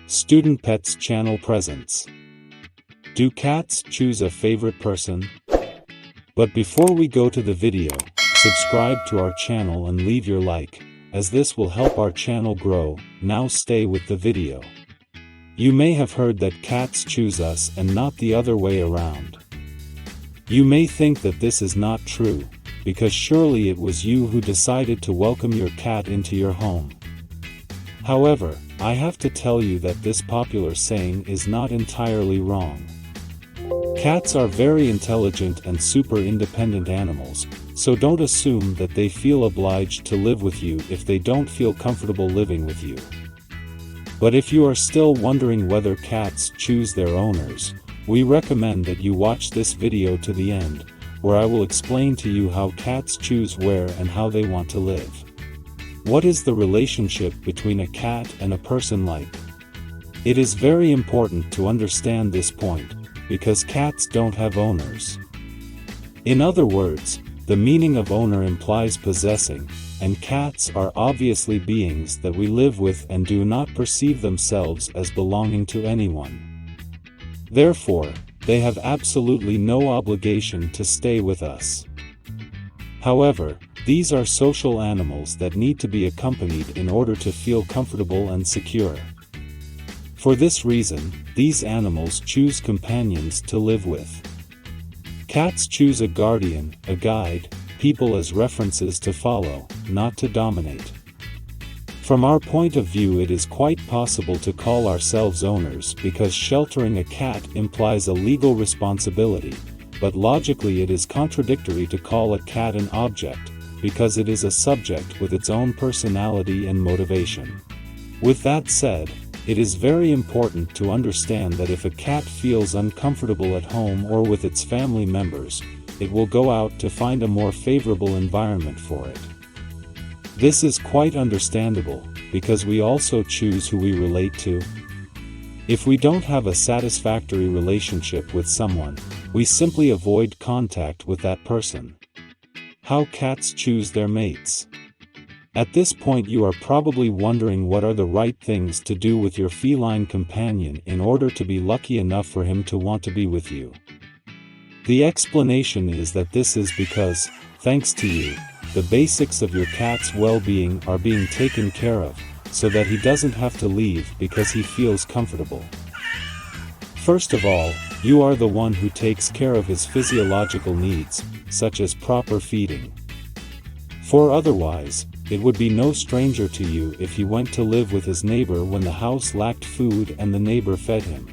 Student Pets Channel presents. Do cats choose a favorite person? But before we go to the video, subscribe to our channel and leave your like, as this will help our channel grow. Now stay with the video. You may have heard that cats choose us and not the other way around. You may think that this is not true, because surely it was you who decided to welcome your cat into your home. However, I have to tell you that this popular saying is not entirely wrong. Cats are very intelligent and super independent animals, so don't assume that they feel obliged to live with you if they don't feel comfortable living with you. But if you are still wondering whether cats choose their owners, we recommend that you watch this video to the end, where I will explain to you how cats choose where and how they want to live. What is the relationship between a cat and a person like? It is very important to understand this point, because cats don't have owners. In other words, the meaning of owner implies possessing, and cats are obviously beings that we live with and do not perceive themselves as belonging to anyone. Therefore, they have absolutely no obligation to stay with us. However, these are social animals that need to be accompanied in order to feel comfortable and secure. For this reason, these animals choose companions to live with. Cats choose a guardian, a guide, people as references to follow, not to dominate. From our point of view, it is quite possible to call ourselves owners because sheltering a cat implies a legal responsibility, but logically it is contradictory to call a cat an object, because it is a subject with its own personality and motivation. With that said, it is very important to understand that if a cat feels uncomfortable at home or with its family members, it will go out to find a more favorable environment for it. This is quite understandable, because we also choose who we relate to. If we don't have a satisfactory relationship with someone, we simply avoid contact with that person. How cats choose their mates. At this point you are probably wondering what are the right things to do with your feline companion in order to be lucky enough for him to want to be with you. The explanation is that this is because, thanks to you, the basics of your cat's well-being are being taken care of, so that he doesn't have to leave because he feels comfortable. First of all, you are the one who takes care of his physiological needs, such as proper feeding. For otherwise, it would be no stranger to you if he went to live with his neighbor when the house lacked food and the neighbor fed him.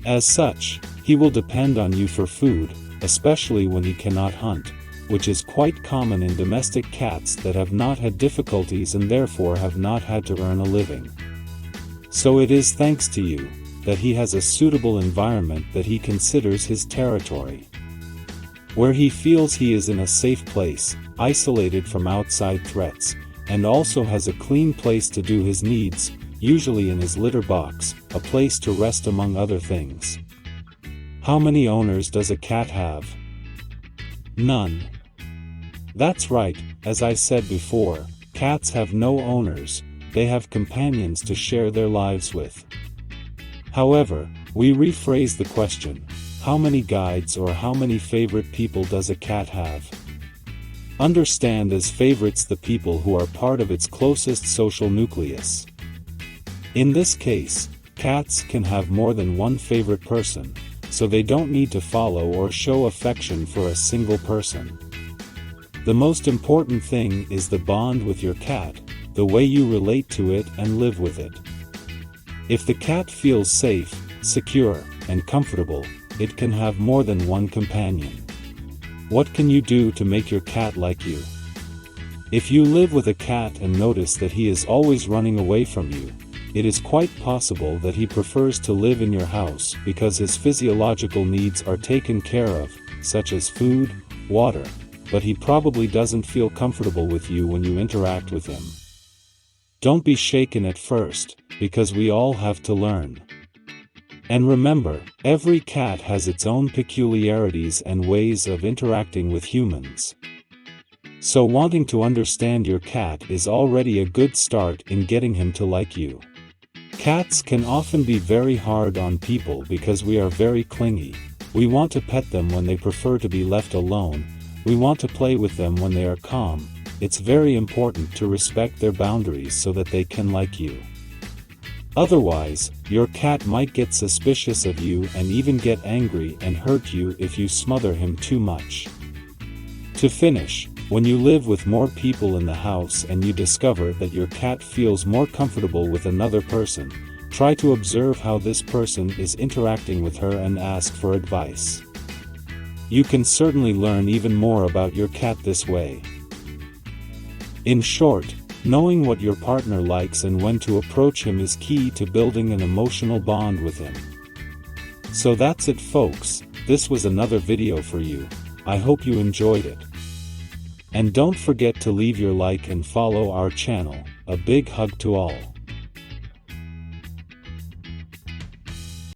As such, he will depend on you for food, especially when he cannot hunt, which is quite common in domestic cats that have not had difficulties and therefore have not had to earn a living. So it is thanks to you that he has a suitable environment that he considers his territory, where he feels he is in a safe place, isolated from outside threats, and also has a clean place to do his needs, usually in his litter box, a place to rest among other things. How many owners does a cat have? None. That's right, as I said before, cats have no owners, they have companions to share their lives with. However, we rephrase the question, how many guides or how many favorite people does a cat have? Understand as favorites the people who are part of its closest social nucleus. In this case, cats can have more than one favorite person, so they don't need to follow or show affection for a single person. The most important thing is the bond with your cat, the way you relate to it and live with it. If the cat feels safe, secure, and comfortable, it can have more than one companion. What can you do to make your cat like you? If you live with a cat and notice that he is always running away from you, it is quite possible that he prefers to live in your house because his physiological needs are taken care of, such as food, water, but he probably doesn't feel comfortable with you when you interact with him. Don't be shaken at first, because we all have to learn. And remember, every cat has its own peculiarities and ways of interacting with humans. So wanting to understand your cat is already a good start in getting him to like you. Cats can often be very hard on people because we are very clingy. We want to pet them when they prefer to be left alone. We want to play with them when they are calm. It's very important to respect their boundaries so that they can like you. Otherwise, your cat might get suspicious of you and even get angry and hurt you if you smother him too much. To finish, when you live with more people in the house and you discover that your cat feels more comfortable with another person, try to observe how this person is interacting with her and ask for advice. You can certainly learn even more about your cat this way. In short, knowing what your partner likes and when to approach him is key to building an emotional bond with him. So that's it, folks. This was another video for you. I hope you enjoyed it. And don't forget to leave your like and follow our channel. A big hug to all.